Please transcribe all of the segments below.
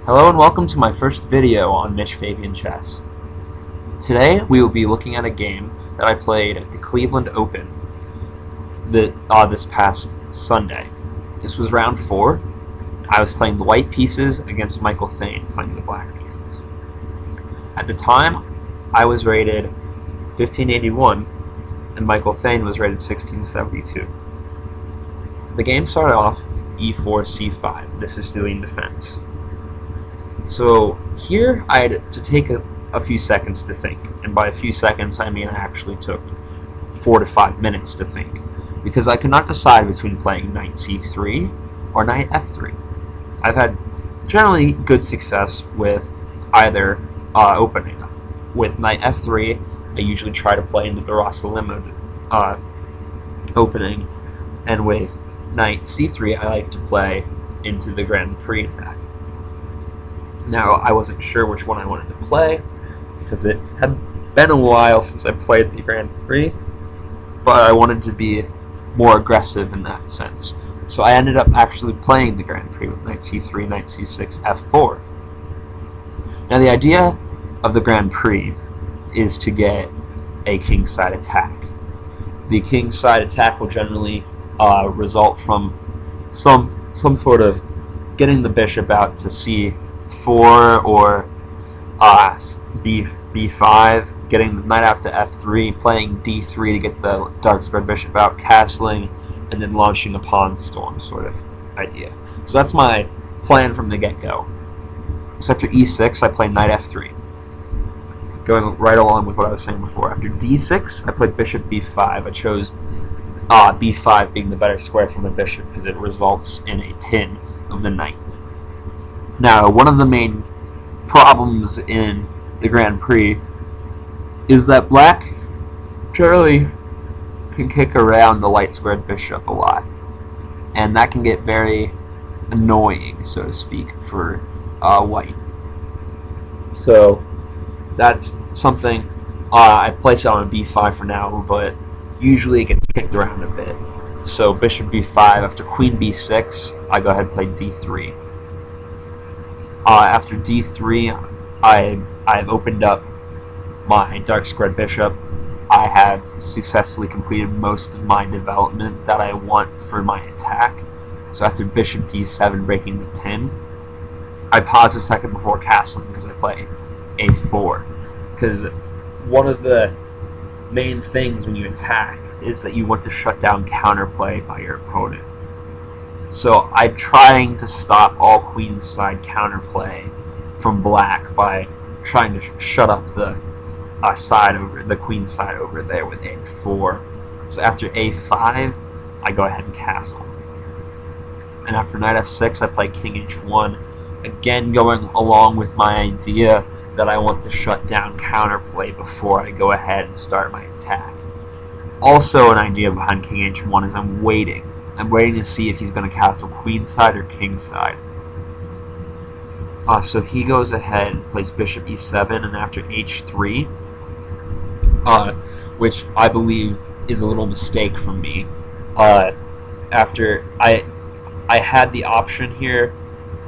Hello and welcome to my first video on Mitch Fabian chess. Today we will be looking at a game that I played at the Cleveland Open this past Sunday. This was round 4. I was playing the white pieces against Michael Thain playing the black pieces. At the time, I was rated 1581 and Michael Thain was rated 1672. The game started off e4, c5. This is stealing defense. So here I had to take a few seconds to think, and by a few seconds I mean I actually took 4 to 5 minutes to think, because I could not decide between playing knight c3 or knight f3. I've had generally good success with either opening. With knight f3, I usually try to play into the Rossalimo opening, and with knight c3 I like to play into the Grand Prix Attack. Now, I wasn't sure which one I wanted to play, because it had been a while since I played the Grand Prix, but I wanted to be more aggressive in that sense. So I ended up actually playing the Grand Prix with knight c3, knight c6, f4. Now, the idea of the Grand Prix is to get a kingside attack. The kingside attack will generally result from some sort of getting the bishop out to c4 or b5, getting the knight out to f3, playing d3 to get the dark squared bishop out, castling, and then launching a pawn storm sort of idea. So that's my plan from the get-go. So after e6, I play knight f3, going right along with what I was saying before. After d6, I played bishop b5. I chose b5 being the better square from the bishop because it results in a pin of the knight. Now, one of the main problems in the Grand Prix is that black generally can kick around the light squared bishop a lot, and that can get very annoying, so to speak, for white. So that's something I place it on b5 for now, but usually it gets kicked around a bit. So bishop b5, after queen b6, I go ahead and play d3. After d3, I've opened up my dark squared bishop. I have successfully completed most of my development that I want for my attack. So after bishop d7, breaking the pin, I pause a second before castling because I play a4. Because one of the main things when you attack is that you want to shut down counterplay by your opponent. So I'm trying to stop all queenside counterplay from black by trying to shut up the queen side over there with a4. So after a5, I go ahead and castle. And after knight f6, I play king h1, again going along with my idea that I want to shut down counterplay before I go ahead and start my attack. Also, an idea behind king h1 is I'm waiting to see if he's going to castle queenside or kingside. So he goes ahead and plays bishop e7, and after h3, which I believe is a little mistake from me. After I had the option here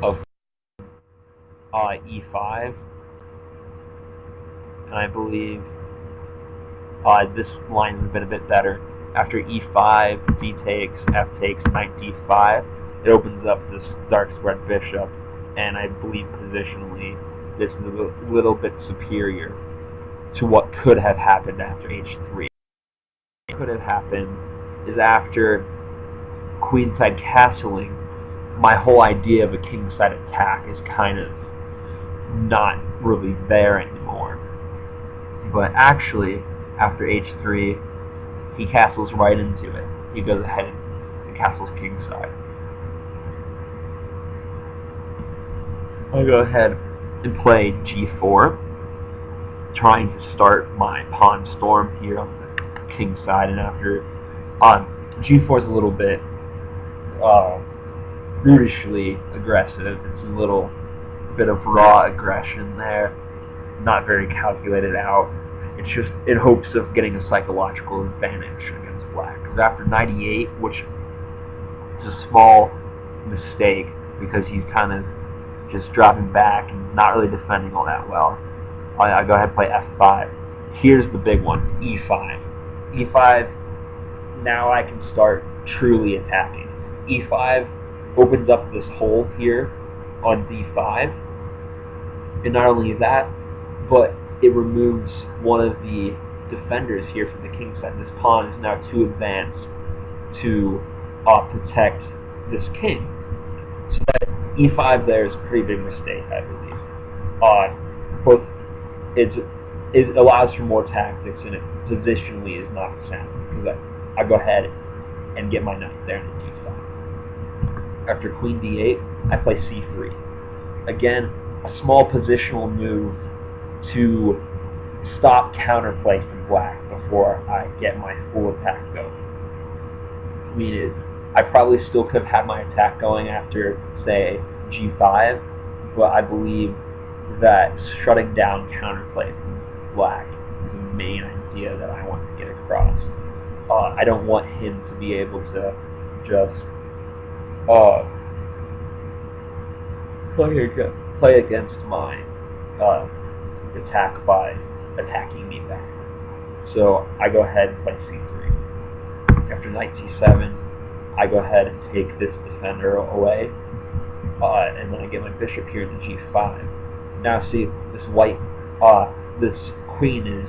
of e5, and I believe this line has been a bit better. After e5, d takes, f takes, knight d5, it opens up this dark squared bishop, and I believe positionally this is a little bit superior to what could have happened after h3. What could have happened is after queenside castling, my whole idea of a kingside attack is kind of not really there anymore. But actually, after h3, he castles right into it. He goes ahead and castles kingside. I go ahead and play g4, trying to start my pawn storm here on the king side. And after g4 is a little bit brutishly aggressive. It's a little bit of raw aggression there, not very calculated out. It's just in hopes of getting a psychological advantage against black. Because after 98, which is a small mistake because he's kind of just dropping back and not really defending all that well. I go ahead and play f5. Here's the big one, e5. e5, now I can start truly attacking. e5 opens up this hole here on d5, and not only that, but it removes one of the defenders here from the king side. This pawn is now too advanced to protect this king. So that e5 there is a pretty big mistake, I believe. Both it allows for more tactics, and it positionally is not sound, because I go ahead and get my knight there in d5. After queen d8, I play c3. Again, a small positional move to stop counterplay from black before I get my full attack going. I mean, I probably still could have had my attack going after, say, g5, but I believe that shutting down counterplay from black is the main idea that I want to get across. I don't want him to be able to just play against my attack by attacking me back. So I go ahead and play c3. After knight c7, I go ahead and take this defender away, and then I get my bishop here into g5. Now see, this queen is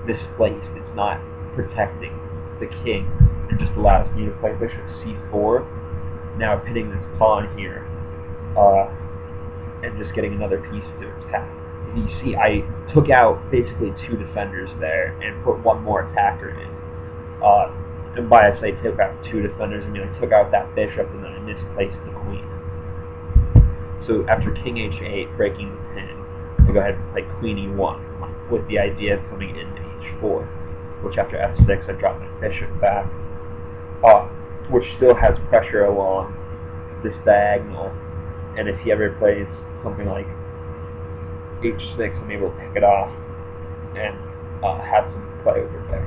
misplaced. It's not protecting the king. It just allows me to play bishop c4. Now pinning this pawn here, and just getting another piece to attack. You see, I took out basically two defenders there and put one more attacker in. And by I say took out two defenders, I mean I took out that bishop and then I misplaced the queen. So after king h8, breaking the pin, I go ahead and play queen e1 with the idea of coming into h4, which after f6 I drop my bishop back, which still has pressure along this diagonal, and if he ever plays something like h6, I'm able to pick it off and have some play over there.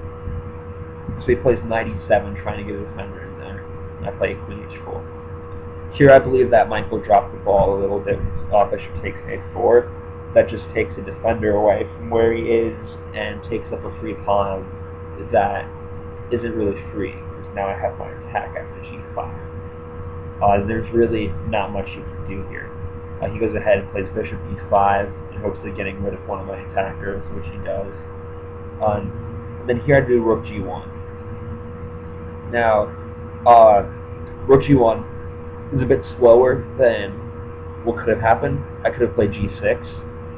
So he plays knight e7, trying to get a defender in there, and I play queen h4. Here I believe that Michael dropped the ball a little bit. Bishop takes a4. That just takes a defender away from where he is and takes up a free pawn that isn't really free, because now I have my attack after g5. There's really not much you can do here. He goes ahead and plays bishop e5 and hopefully getting rid of one of my attackers, which he does. And then here I do rook g1. Now, rook g1 is a bit slower than what could have happened. I could have played g6,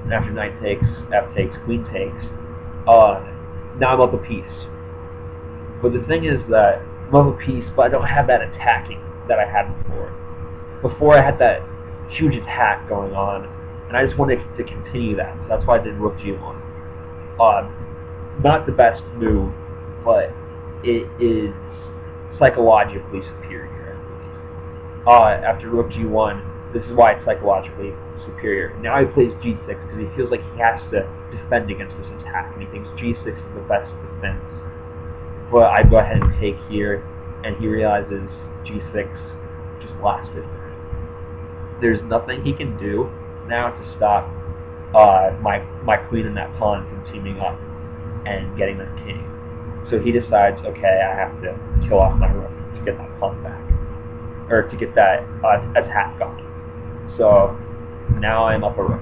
and after knight takes, f takes, queen takes, now I'm up a piece. But the thing is that I'm up a piece, but I don't have that attacking that I had before. Before I had that huge attack going on, and I just wanted to continue that, so that's why I did rook g1. Not the best move, but it is psychologically superior, I believe. After rook g1, this is why it's psychologically superior. Now he plays g6 because he feels like he has to defend against this attack, and he thinks g6 is the best defense. But I go ahead and take here, and he realizes g6 just lasted. There's nothing he can do now to stop my queen and that pawn from teaming up and getting that king. So he decides, okay, I have to kill off my rook to get that pawn back, or to get that attack going. So now I'm up a rook.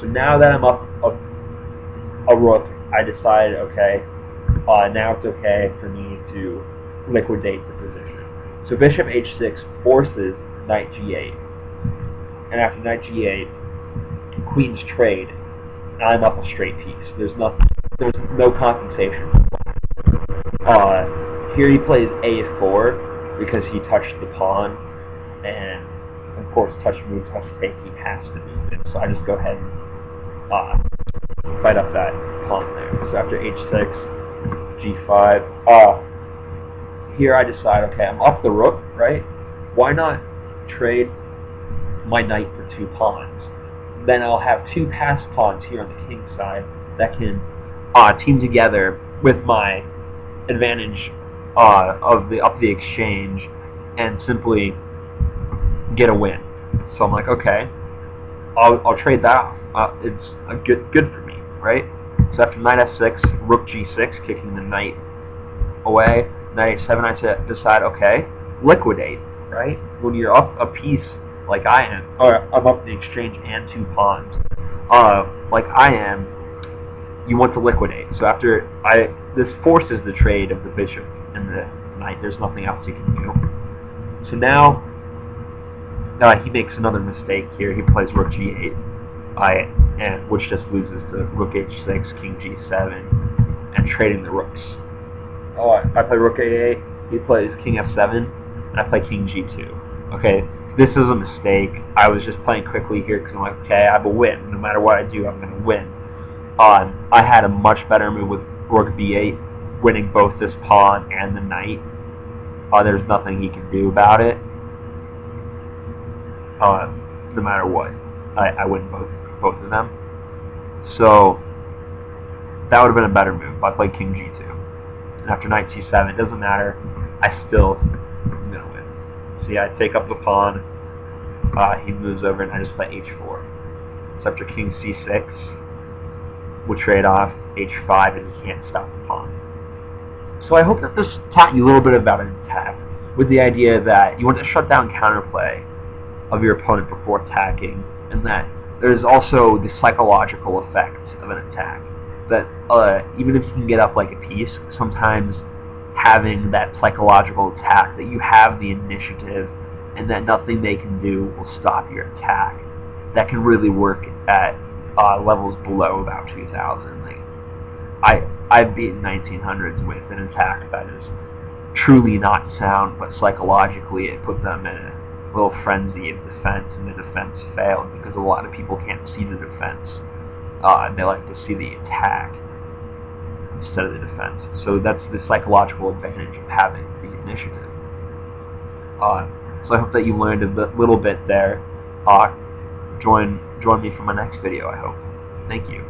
So now that I'm up a rook, I decide, okay, now it's okay for me to liquidate the position. So bishop h6 forces knight g8, and after knight g8, queens trade, and I'm up a straight piece. There's no compensation. Here he plays a4 because he touched the pawn, and of course touch move, touch take, he has to move it. So I just go ahead and fight up that pawn there. So after h6, g5. Here I decide, okay, I'm up the rook, right? Why not trade my knight for two pawns? Then I'll have two passed pawns here on the king side that can team together with my advantage of the exchange and simply get a win. So I'm like, okay, I'll trade that off. It's good for me, right? So after knight f6, rook g6, kicking the knight away. Knight h7, I decide, okay, liquidate, right? When you're up a piece like I am, or I'm up the exchange and 2 pawns, like I am, you want to liquidate. So after this forces the trade of the bishop and the knight. There's nothing else he can do. So now he makes another mistake here. He plays rook g8, and which just loses to rook h6, king g7, and trading the rooks. I play rook a8. He plays king f7, and I play king g2. Okay, this is a mistake. I was just playing quickly here because I'm like, okay, I have a win. No matter what I do, I'm going to win. I had a much better move with rook b8, winning both this pawn and the knight. There's nothing he can do about it. No matter what, I win both of them. So that would have been a better move. I played king g2, and after knight c7, it doesn't matter. I still am gonna win. See, I take up the pawn. He moves over, and I just play h4. So after king c6, we'll trade off h5, and he can't stop the pawn. So I hope that this taught you a little bit about an attack, with the idea that you want to shut down counterplay of your opponent before attacking, and that there's also the psychological effect of an attack. That even if you can get up like a piece, sometimes having that psychological attack, that you have the initiative, and that nothing they can do will stop your attack, that can really work at levels below about 2000. I've beaten 1900s with an attack that is truly not sound, but psychologically it put them in a little frenzy of defense, and the defense failed because a lot of people can't see the defense. They like to see the attack instead of the defense. So that's the psychological advantage of having the initiative. So I hope that you learned a little bit there. Join me for my next video, I hope. Thank you.